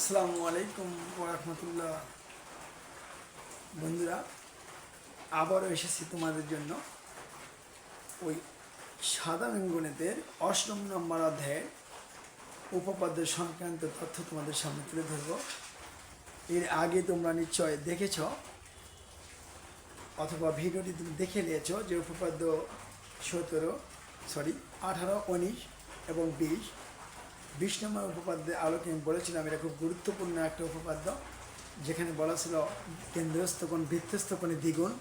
আসসালামু আলাইকুম ওয়া রাহমাতুল্লাহ। বন্ধুরা, আবারও এসেছি তোমাদের জন্য ওই সাধারণ গণিতের ৮ম নম্বর অধ্যায়ের উপপাদ্য সংক্রান্ত তথ্য তোমাদের সামনে তুলে ধরব। এর আগে তোমরা নিশ্চয় দেখেছ অথবা ভিডিওটি তুমি দেখে নিয়েছো যে উপপাদ্য 18, 19 এবং 20 নম্বর উপপাদ্যের আলোকে আমি বলেছিলাম এটা খুব গুরুত্বপূর্ণ একটা উপপাদ্য, যেখানে বলা ছিল কেন্দ্রস্থ কোণ বৃত্তস্থ কোণে দ্বিগুণ।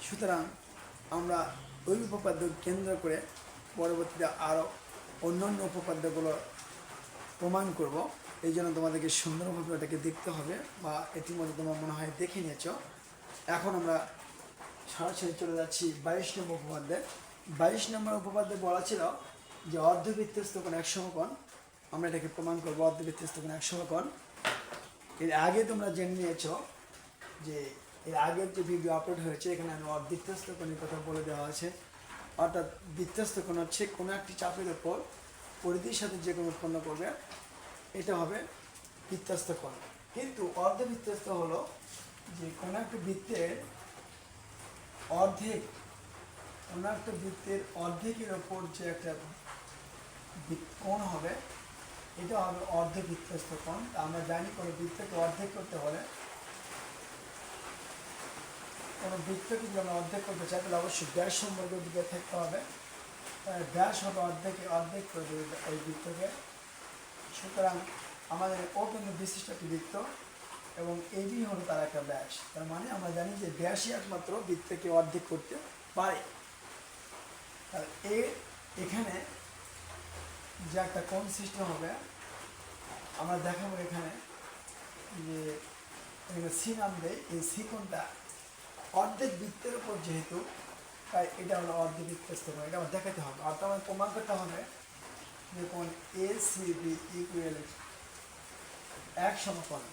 সুতরাং আমরা ওই উপপাদ্য কেন্দ্র করে পরবর্তীতে আরও অন্যান্য উপপাদ্যগুলো প্রমাণ করব। এই জন্য তোমাদেরকে সুন্দরভাবে ওটাকে দেখতে হবে, বা ইতিমধ্যে তোমার মনে হয় দেখে নিয়েছ। এখন আমরা সরাসরি চলে যাচ্ছি 22 নম্বর উপপাদ্যে। 22 নম্বর উপপাদ্যে বলা ছিল যে অর্ধবৃত্তস্থ কোণ এক সমকোণ। আমরা এটাকে প্রমাণ করবো অর্ধবৃত্তস্থ কোণ এক সমকোণ। এর আগে তোমরা জেনে নিয়েছ যে এর আগের যে ভিডিও আপলোড হয়েছে এখানে আমি বৃত্তস্থ কোণের কথা বলে দেওয়া আছে। অর্থাৎ বৃত্তস্থ কোণ হচ্ছে কোনো একটি চাপের ওপর পরিধির সাথে যে কোণ উৎপন্ন করবে, এটা হবে বৃত্তস্থ কোণ। কিন্তু অর্ধবৃত্তস্থ হলো যে কোনো একটা বৃত্তের অর্ধেকের ওপর যে একটা কোণ হবে, এটা হবে অর্ধবৃত্তস্থ কোণ। আমরা জানি কোনো বৃত্তকে অর্ধেক করতে হলে, কোনো বৃত্তকে যদি আমরা অর্ধেক করতে চাই তাহলে অবশ্যই ব্যাস সম্পর্কের দিকে থাকতে হবে। ব্যাস হবে অর্ধেক করে দেবে ওই বৃত্তকে। সুতরাং আমাদের ও কিন্তু বিশিষ্ট একটি বৃত্ত এবং এবি হলো তার একটা ব্যাস। তার মানে আমরা জানি যে ব্যাসই একমাত্র বৃত্তকে অর্ধেক করতে পারে। আর এখানে যে একটা কোণ সৃষ্টি হবে আমরা দেখাবো এখানে, যে সি নাম দেয়, এই সি কোণটা অর্ধেক বৃত্তের উপর যেহেতু, তাই এটা হলো অর্ধবৃত্তস্থ কোণ। এটা আমার দেখাতে হবে, অর্থাৎ আমার প্রমাণ করতে হবে যে কোণ এ সি বি ইকুয়াল এক সমকোণ।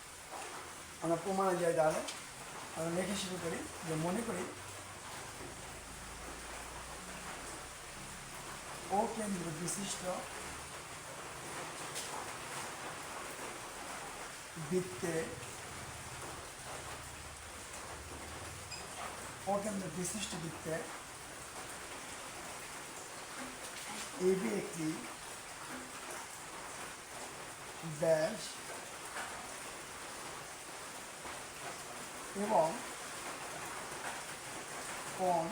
আমরা প্রমাণে যাই, তাহলে আমরা লেখা শুরু করি। যে মনে করি ও কেন্দ্র বিশিষ্ট বৃত্তে এবি একটি ব্যাস এবং কোণ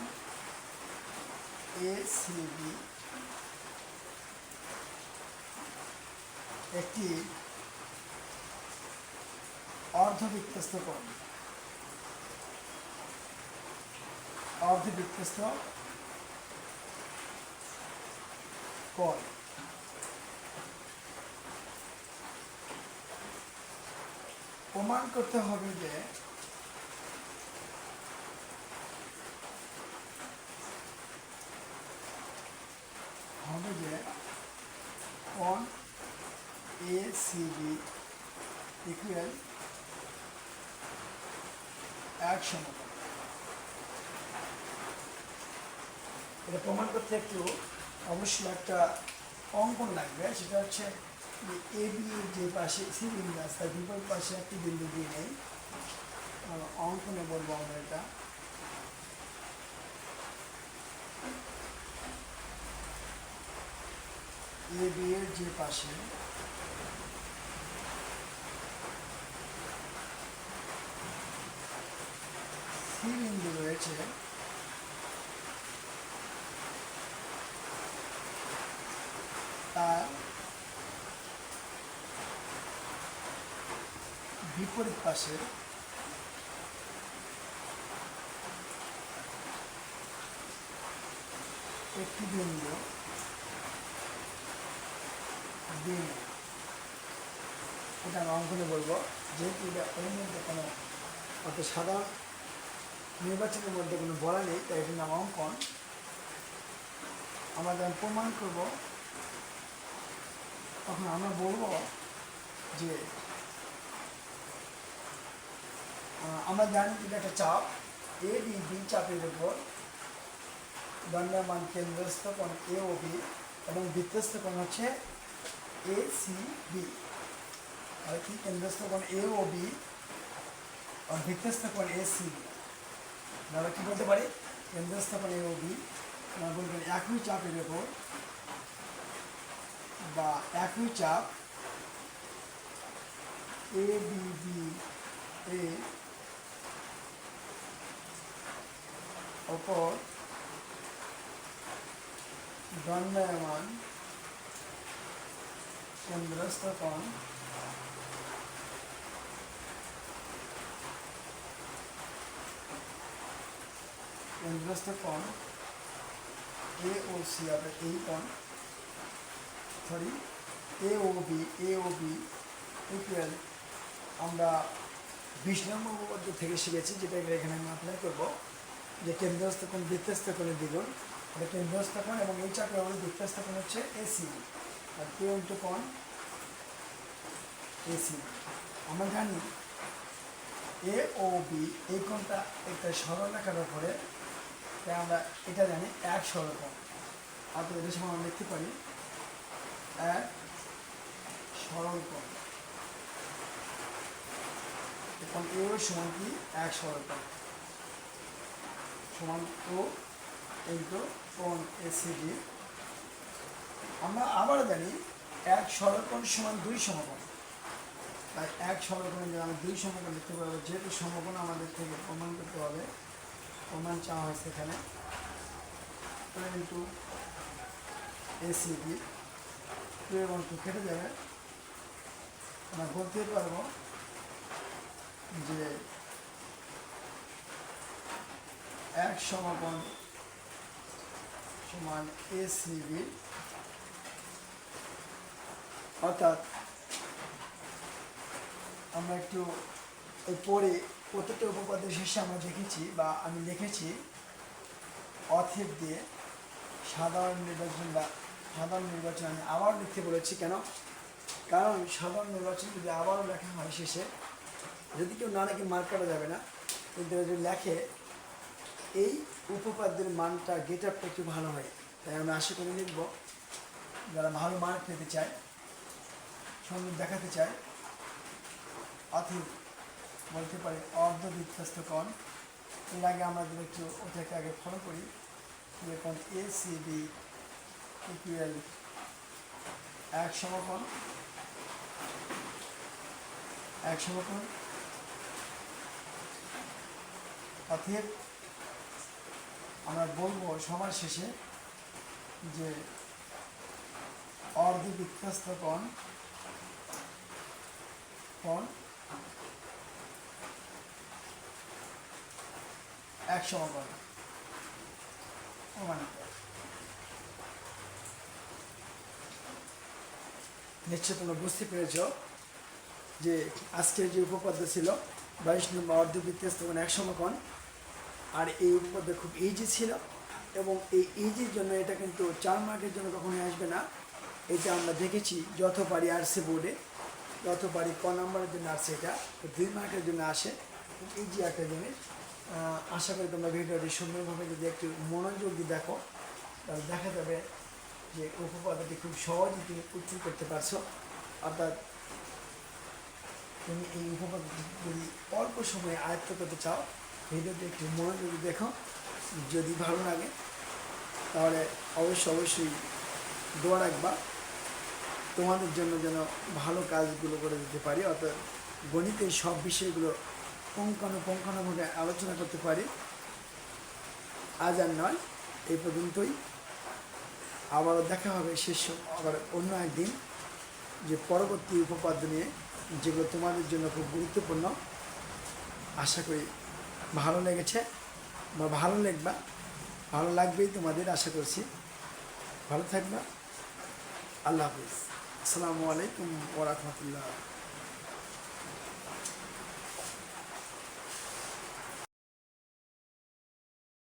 এসিবি একটি অর্ধবৃত্তস্থ কোণ। প্রমাণ করতে হবে যে কোণ এসিবি ইকুয়াল এক সমকোণ। এটা প্রমাণ করতে একটু অবশ্যই একটা অঙ্কন লাগবে। সেটা হচ্ছে এ বি যে পাশে সি বিন্দু আছে তার বিপরীত পাশে একটি বিন্দু দিয়ে নেই, অঙ্কনে বলবো আমরা এটা। এ বি এর যে পাশে সি বিন্দু রয়েছে, তার বিপরীত পাশে একটি বিন্দু দিয়ে, এটা আমি অঙ্কনে বলবো। যেহেতু এটা ওর মধ্যে কোনো অত সাধারণ নির্বাচনের মধ্যে কোনো বলা নেই, তাই এটার নাম অঙ্কন। আমরা যখন প্রমাণ করব তখন আমরা বলবো যে আমরা জানি যে একটা চাপ এ বি চাপের উপর দণ্ডায়মান কেন্দ্রস্থ কোণ এ ও বি এবং বৃত্তস্থ কোণ হচ্ছে এ সি বি। আর কি কেন্দ্রস্থ কোণ এ ও বি আর ভিত্তিস্থ কোণ এ সি বি। আমরা কী বলতে পারি? কেন্দ্রস্থ কোণ এ ও বি আমরা বলবেন একই চাপের ওপর বা একই চাপ এ বি বি এ ওপর দণ্ডায়মান কেন্দ্রস্থ কোণ এ ও সি হবে এই কোণ, সরি এ ও বি ইকুয়াল আমরা 20 নম্বর উপপাদ্য থেকে শিখেছি, যেটা এখানে আমি অ্যাপ্লাই করবো, যে কেন্দ্রস্থ কোণ বৃত্তস্থ কোণের দ্বিগুণ। এটা কেন্দ্রস্থ কোণ এবং এই চাপের হলো বৃত্তস্থ কোণ হচ্ছে এসিবি আর টু ইন্টু কোণ এসিবি। আমরা জানি এ ও বি এই কোণটা একটা সরলরেখার উপরে, তাই আমরা এটা জানি এক সরলকোণ। অর্থাৎ এটার সময় আমরা লিখতে পারি এক সরলকোণ। এখন এ সমান কি? এক সরলকোণ সমান ও ইন্টু কোণ এসিবি। আমরা আবারও জানি এক সরলকোণ সমান দুই সমকোণ। তাই এক সরলকোণে যদি আমরা দুই সমকোণ লিখতে পারবো, যেহেতু সমকোণ আমাদের থেকে প্রমাণ করতে হবে, প্রমাণ চাওয়া হয়েছে এখানে ইন্টু এসিবি। টু এবং টু কেটে যাবে। আমরা বলতে পারবো যে এক সমকোণ সমান এসিবি, অর্থাৎ আমরা একটু পরে প্রত্যেকটা উপপাদ্যের শেষে আমরা দেখেছি বা আমি লিখেছি অথেব দিয়ে সাধারণ নির্বাচন আমি আবার লিখতে বলেছি। কেন? কারণ সাধারণ নির্বাচন যদি আবারও লেখা হয় শেষে, যদি কেউ না লেখে মার্ক কাটা যাবে না, কিন্তু যদি লেখে এই উপপাদ্যের মানটা গেট আপটা একটু ভালো হয়। তাই আমরা আশা করে লিখব, যারা ভালো মার্ক পেতে চায়, সুন্দর দেখাতে চায়, অথেব বলতে পারে অর্ধবৃত্তস্থ কোণ। এর আগে আমরা যদি একটু ওটাকে আগে ফলো করি, এখন এ সি বি ইকুয়াল এক সমকোণ অতএব আমরা বলবো সবার শেষে যে অর্ধবৃত্তস্থ কোণ এক সমকোণ প্রমাণিত। নিশ্চয় তোমরা বুঝতে পেরেছ যে আজকের যে উপপাদ্য ছিল 22 নম্বর অর্ধবৃত্তস্থ কোণ এক সমকোণ, আর এই উপপাদ্য খুব ইজি ছিল এবং এই ইজির জন্য এটা কিন্তু 4 মার্কের জন্য কখনোই আসবে না। এটা আমরা দেখেছি যত পারি আরসি বোর্ডে, যত পারি ক নম্বরের জন্য আসছে, এটা 2 মার্কের জন্য আসে। খুব ইজি একটা জিনিস। আশা করি তোমরা ভিডিওটি সুন্দরভাবে যদি একটু মনোযোগ দিয়ে দেখো, তাহলে দেখা যাবে যে উপপাদ্যটি খুব সহজেই তুমি উত্তর করতে পারছো। অর্থাৎ তুমি এই উপপাদ্যটি যদি অল্প সময়ে আয়ত্ত করতে চাও, ভিডিওটি একটু মনোযোগী দেখো। যদি ভালো লাগে তাহলে অবশ্যই দোয়া রাখবা তোমাদের জন্য যেন ভালো কাজগুলো করে দিতে পারি, অর্থাৎ গণিতের সব বিষয়গুলো পুঙ্খানুপুঙ্খানুভাবে আলোচনা করতে পারি। আজ আর নয়, এই পর্যন্তই। আবারও দেখা হবে আবার অন্য একদিন, যে পরবর্তী উপপাদ্য নিয়ে, যেগুলো তোমাদের জন্য খুব গুরুত্বপূর্ণ। আশা করি ভালো লেগেছে বা ভালো লাগবেই তোমাদের, আশা করছি। ভালো থাকবা। আল্লাহ হাফিজ। আসসালামু আলাইকুম ওয়া রাহমাতুল্লাহ।